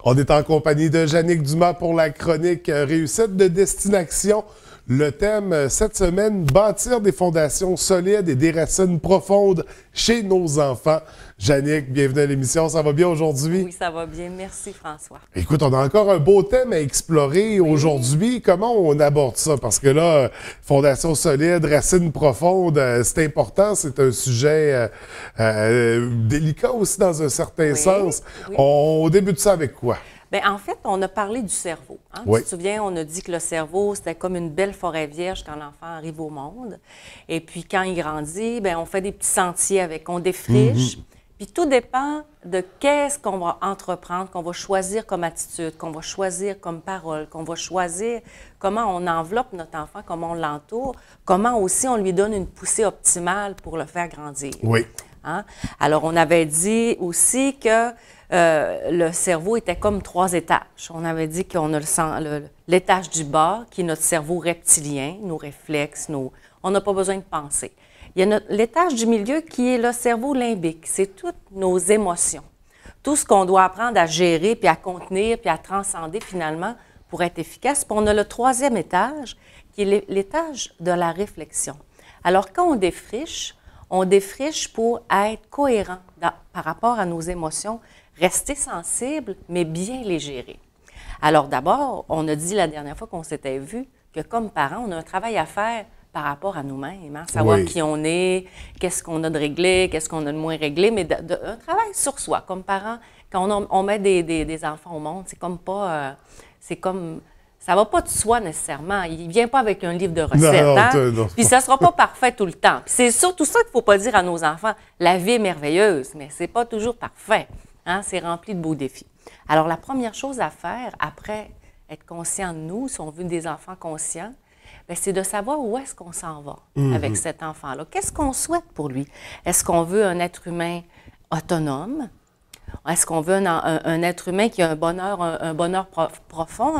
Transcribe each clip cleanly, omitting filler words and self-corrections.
On est en compagnie de Jannick Dumas pour la chronique Réussite de destination. Le thème cette semaine, bâtir des fondations solides et des racines profondes chez nos enfants. Jannick, bienvenue à l'émission. Ça va bien aujourd'hui? Oui, ça va bien. Merci, François. Écoute, on a encore un beau thème à explorer aujourd'hui. Comment on aborde ça? Parce que là, fondation solide, racines profondes, c'est important. C'est un sujet délicat aussi dans un certain sens. Oui. On débute ça avec quoi? Bien, en fait, on a parlé du cerveau. Hein? Oui. Tu te souviens, on a dit que le cerveau, c'était comme une belle forêt vierge quand l'enfant arrive au monde. Et puis, quand il grandit, bien, on fait des petits sentiers avec, on défriche. Puis, tout dépend de qu'est-ce qu'on va entreprendre, qu'on va choisir comme attitude, qu'on va choisir comme parole, qu'on va choisir comment on enveloppe notre enfant, comment on l'entoure, comment aussi on lui donne une poussée optimale pour le faire grandir. Oui. Hein? Alors, on avait dit aussi que le cerveau était comme 3 étages. On avait dit qu'on a l'étage du bas, qui est notre cerveau reptilien, nos réflexes, on n'a pas besoin de penser. Il y a l'étage du milieu qui est le cerveau limbique. C'est toutes nos émotions. Tout ce qu'on doit apprendre à gérer, puis à contenir, puis à transcender finalement pour être efficace. Puis on a le 3e étage, qui est l'étage de la réflexion. Alors, quand on défriche pour être cohérent par rapport à nos émotions, rester sensible, mais bien les gérer. Alors d'abord, on a dit la dernière fois qu'on s'était vu que comme parents, on a un travail à faire par rapport à nous-mêmes, hein? Savoir qui on est, qu'est-ce qu'on a de réglé, qu'est-ce qu'on a de moins réglé, mais un travail sur soi. Comme parents, quand on met des enfants au monde, c'est comme pas... ça va pas de soi nécessairement. Il vient pas avec un livre de recettes. Non. Puis ça sera pas parfait tout le temps. Puis c'est surtout ça qu'il faut pas dire à nos enfants. La vie est merveilleuse, mais c'est pas toujours parfait. Hein? C'est rempli de beaux défis. Alors, la première chose à faire, après être conscient de nous, si on veut des enfants conscients, c'est de savoir où est-ce qu'on s'en va avec cet enfant-là. Qu'est-ce qu'on souhaite pour lui? Est-ce qu'on veut un être humain autonome? Est-ce qu'on veut un être humain qui a un bonheur profond,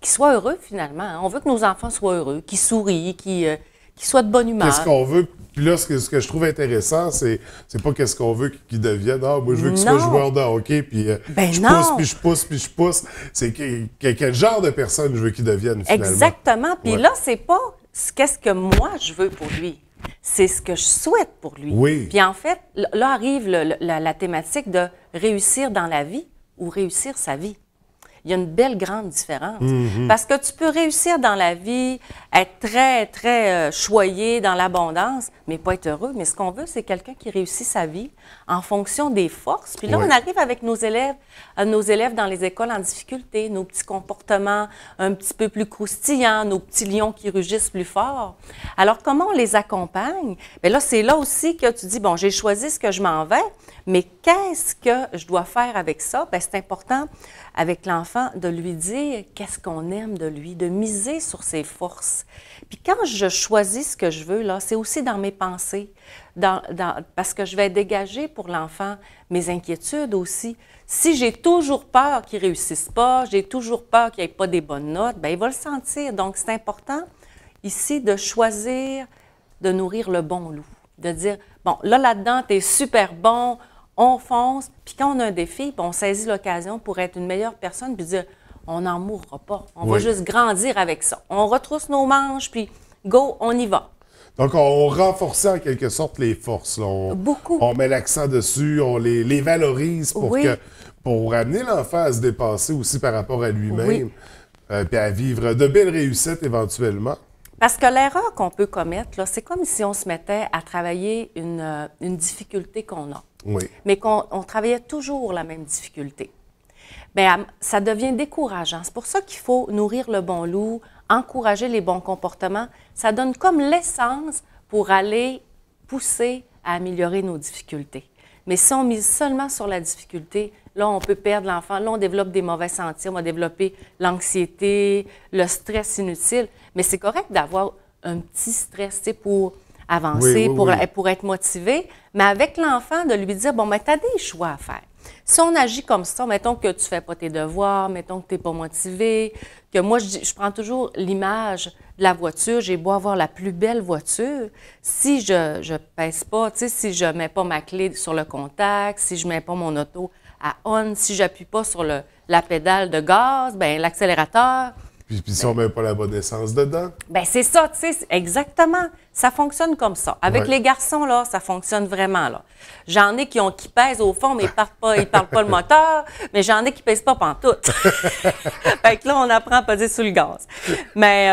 qui soit heureux finalement? Hein? On veut que nos enfants soient heureux, qu'ils sourient, qu'ils soient de bonne humeur. Qu'est-ce qu'on veut? Puis là, ce que je trouve intéressant, c'est pas qu'est-ce qu'on veut qu'ils deviennent. Ah, moi, je veux qu'ils soient joueurs de hockey, puis je pousse. C'est quel genre de personne je veux qu'ils deviennent, finalement. Exactement. Puis là, c'est pas qu'est-ce que moi, je veux pour lui. C'est ce que je souhaite pour lui. Oui. Puis en fait, là arrive la thématique de réussir dans la vie ou réussir sa vie. Il y a une belle grande différence. Parce que tu peux réussir dans la vie, être très, très choyé dans l'abondance, mais pas être heureux. Mais ce qu'on veut, c'est quelqu'un qui réussit sa vie en fonction des forces. Puis là, on arrive avec nos élèves dans les écoles en difficulté, nos petits comportements un petit peu plus croustillants, nos petits lions qui rugissent plus fort. Alors, comment on les accompagne? Bien là, c'est là aussi que tu dis, bon, j'ai choisi ce que je m'en vais, mais qu'est-ce que je dois faire avec ça? Bien, c'est important avec l'enfant de lui dire qu'est-ce qu'on aime de lui, de miser sur ses forces. Puis quand je choisis ce que je veux, là, c'est aussi dans mes pensées, parce que je vais dégager pour l'enfant mes inquiétudes aussi. Si j'ai toujours peur qu'il ne réussisse pas, j'ai toujours peur qu'il n'y ait pas des bonnes notes, bien, il va le sentir. Donc, c'est important ici de choisir de nourrir le bon loup, de dire, bon, là-dedans, tu es super bon, on fonce, puis quand on a un défi, puis on saisit l'occasion pour être une meilleure personne, puis dire, on n'en mourra pas, on va juste grandir avec ça. On retrousse nos manches, puis go, on y va. Donc, on renforçait en quelque sorte les forces. Là. Beaucoup. On met l'accent dessus, on les valorise pour amener l'enfant à se dépasser aussi par rapport à lui-même, puis à vivre de belles réussites éventuellement. Parce que l'erreur qu'on peut commettre, là, c'est comme si on se mettait à travailler une difficulté qu'on a. Oui. Mais qu'on travaillait toujours la même difficulté. Bien, ça devient décourageant. C'est pour ça qu'il faut nourrir le bon loup, encourager les bons comportements. Ça donne comme l'essence pour aller pousser à améliorer nos difficultés. Mais si on mise seulement sur la difficulté, là, on peut perdre l'enfant. Là, on développe des mauvais sentiments, on va développer l'anxiété, le stress inutile. Mais c'est correct d'avoir un petit stress, tu sais, pour avancer, pour être motivé. Mais avec l'enfant, de lui dire, bon, mais tu as des choix à faire. Si on agit comme ça, mettons que tu ne fais pas tes devoirs, mettons que tu n'es pas motivé, que moi, je prends toujours l'image de la voiture, j'ai beau avoir la plus belle voiture, si je ne pèse pas, tu sais, si je ne mets pas ma clé sur le contact, si je ne mets pas mon auto à on. Si j'appuie pas sur la pédale de gaz, ben l'accélérateur. Puis si on met pas la bonne essence dedans. Ben c'est ça, tu sais, exactement. Ça fonctionne comme ça. Avec les garçons, là, ça fonctionne vraiment, là. J'en ai qui pèsent au fond, mais ils parlent pas le moteur, mais j'en ai qui pèsent pas pantoute. Fait que là, on apprend à peser sous le gaz. Mais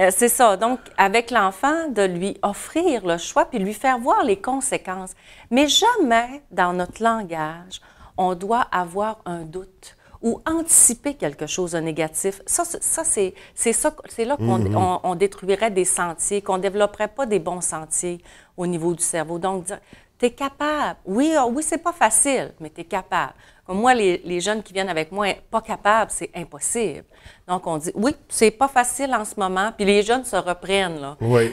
c'est ça. Donc, avec l'enfant, de lui offrir le choix puis lui faire voir les conséquences. Mais jamais, dans notre langage, on doit avoir un doute ou anticiper quelque chose de négatif. Ça c'est là qu'on détruirait des sentiers, qu'on ne développerait pas des bons sentiers au niveau du cerveau. Donc, dire, tu es capable. Oui, c'est pas facile, mais tu es capable. Comme moi, les jeunes qui viennent avec moi, pas capables, c'est impossible. Donc, on dit, oui, c'est pas facile en ce moment, puis les jeunes se reprennent, là. Oui.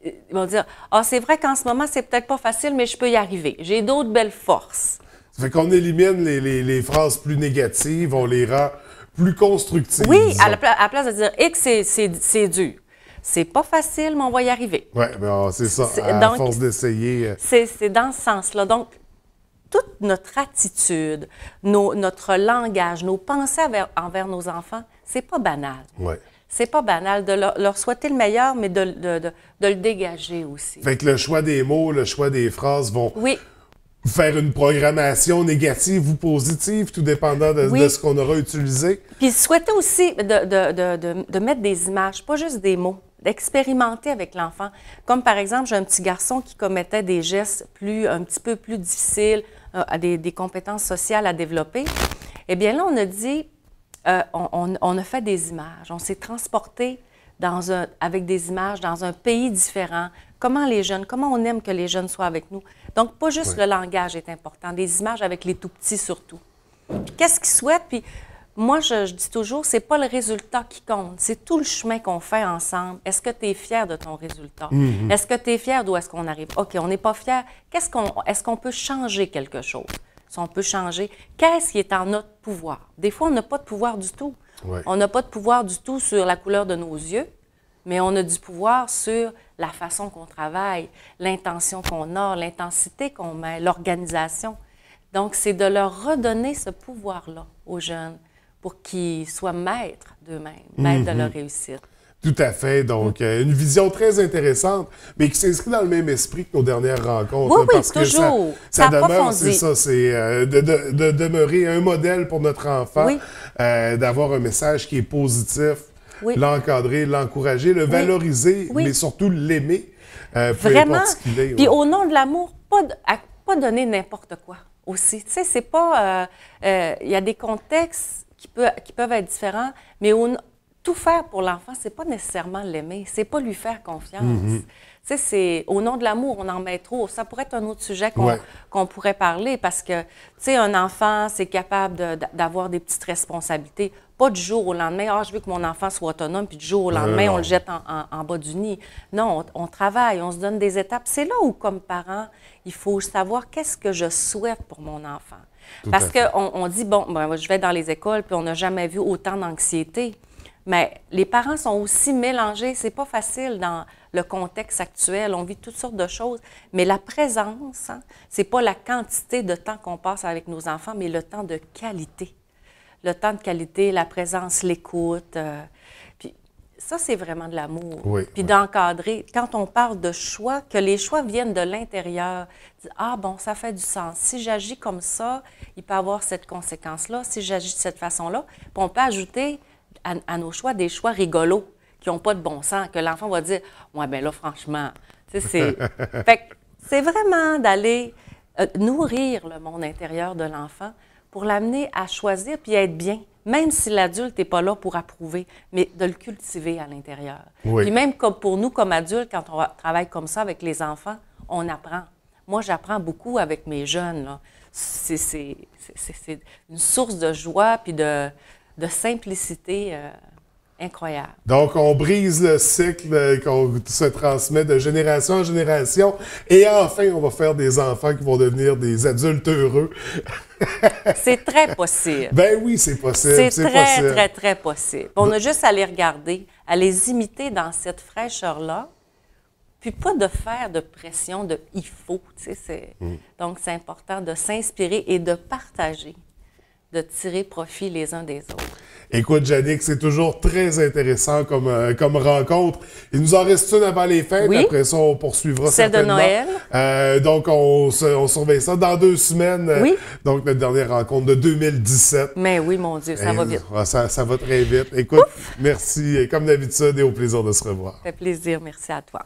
Ils vont dire, c'est vrai qu'en ce moment, c'est peut-être pas facile, mais je peux y arriver. J'ai d'autres belles forces. Ça fait qu'on élimine les phrases plus négatives, on les rend plus constructives. Oui, à la place de dire X, c'est dur. C'est pas facile, mais on va y arriver. Oui, ben c'est ça, à force d'essayer. C'est dans ce sens-là. Donc, toute notre attitude, notre langage, nos pensées envers nos enfants, c'est pas banal. Oui. C'est pas banal de leur souhaiter le meilleur, mais de le dégager aussi. Fait que le choix des mots, le choix des phrases vont... Oui. Faire une programmation négative ou positive, tout dépendant de ce qu'on aura utilisé. Puis souhaiter aussi de mettre des images, pas juste des mots, d'expérimenter avec l'enfant. Comme par exemple, j'ai un petit garçon qui commettait des gestes un petit peu plus difficiles, des compétences sociales à développer. Eh bien là, on a dit, on a fait des images, on s'est transporté avec des images dans un pays différent. Comment on aime que les jeunes soient avec nous. Donc, pas juste le langage est important, des images avec les tout-petits surtout. Puis, qu'est-ce qu'ils souhaitent? Puis, moi, je dis toujours, c'est pas le résultat qui compte, c'est tout le chemin qu'on fait ensemble. Est-ce que tu es fier de ton résultat? Mm-hmm. Est-ce que tu es fier d'où est-ce qu'on arrive? OK, on n'est pas fier. Est-ce qu'on peut changer quelque chose? Si on peut changer, qu'est-ce qui est en notre pouvoir? Des fois, on n'a pas de pouvoir du tout. Ouais. On n'a pas de pouvoir du tout sur la couleur de nos yeux, mais on a du pouvoir sur la façon qu'on travaille, l'intention qu'on a, l'intensité qu'on met, l'organisation. Donc, c'est de leur redonner ce pouvoir-là aux jeunes pour qu'ils soient maîtres d'eux-mêmes, maîtres de leur réussite. Tout à fait. Donc, une vision très intéressante, mais qui s'inscrit dans le même esprit que nos dernières rencontres. Oui, parce toujours. Que ça demeure, c'est ça, c'est de demeurer un modèle pour notre enfant, d'avoir un message qui est positif, l'encadrer, l'encourager, le valoriser, mais surtout l'aimer, peu importe ce qu'il est. Puis au nom de l'amour, pas donner n'importe quoi aussi. Tu sais, c'est pas... Il y a des contextes qui peuvent être différents, mais tout faire pour l'enfant, c'est pas nécessairement l'aimer, c'est pas lui faire confiance. Mm-hmm. Tu sais, c'est au nom de l'amour, on en met trop. Ça pourrait être un autre sujet qu'on pourrait parler parce que, tu sais, un enfant, c'est capable d'avoir des petites responsabilités. Pas du jour au lendemain, je veux que mon enfant soit autonome, puis du jour au lendemain, on le jette en bas du nid. Non, on travaille, on se donne des étapes. C'est là où, comme parent, il faut savoir qu'est-ce que je souhaite pour mon enfant. Parce qu'on dit, je vais dans les écoles, puis on n'a jamais vu autant d'anxiété. Mais les parents sont aussi mélangés. C'est pas facile dans le contexte actuel. On vit toutes sortes de choses. Mais la présence, c'est pas la quantité de temps qu'on passe avec nos enfants, mais le temps de qualité. Le temps de qualité, la présence, l'écoute. Puis ça, c'est vraiment de l'amour. Puis d'encadrer. Quand on parle de choix, que les choix viennent de l'intérieur. Ça fait du sens. Si j'agis comme ça, il peut y avoir cette conséquence-là. Si j'agis de cette façon-là, puis on peut ajouter à nos choix des choix rigolos qui n'ont pas de bon sens, que l'enfant va dire « Ouais, bien là, franchement, tu sais, c'est vraiment d'aller nourrir le monde intérieur de l'enfant pour l'amener à choisir puis à être bien, même si l'adulte n'est pas là pour approuver, mais de le cultiver à l'intérieur. Puis même comme pour nous, comme adultes, quand on travaille comme ça avec les enfants, on apprend. Moi, j'apprends beaucoup avec mes jeunes, là. C'est une source de joie puis de simplicité incroyable. Donc, on brise le cycle qu'on se transmet de génération en génération et enfin, on va faire des enfants qui vont devenir des adultes heureux. C'est très possible. Ben oui, c'est possible. C'est très, très, très possible. On a juste à les regarder, à les imiter dans cette fraîcheur-là, puis pas de faire de pression de « il faut ». Donc, c'est important de s'inspirer et de partager. de tirer profit les uns des autres. Écoute, Jannick, c'est toujours très intéressant comme rencontre. Il nous en reste une avant les fêtes. Oui. Après ça, on poursuivra Celle certainement. de Noël. Donc, on surveille ça dans 2 semaines. Oui. Donc, notre dernière rencontre de 2017. Mais oui, mon Dieu, ça va vite. Ça va très vite. Écoute, merci, comme d'habitude, et au plaisir de se revoir. Ça fait plaisir. Merci à toi.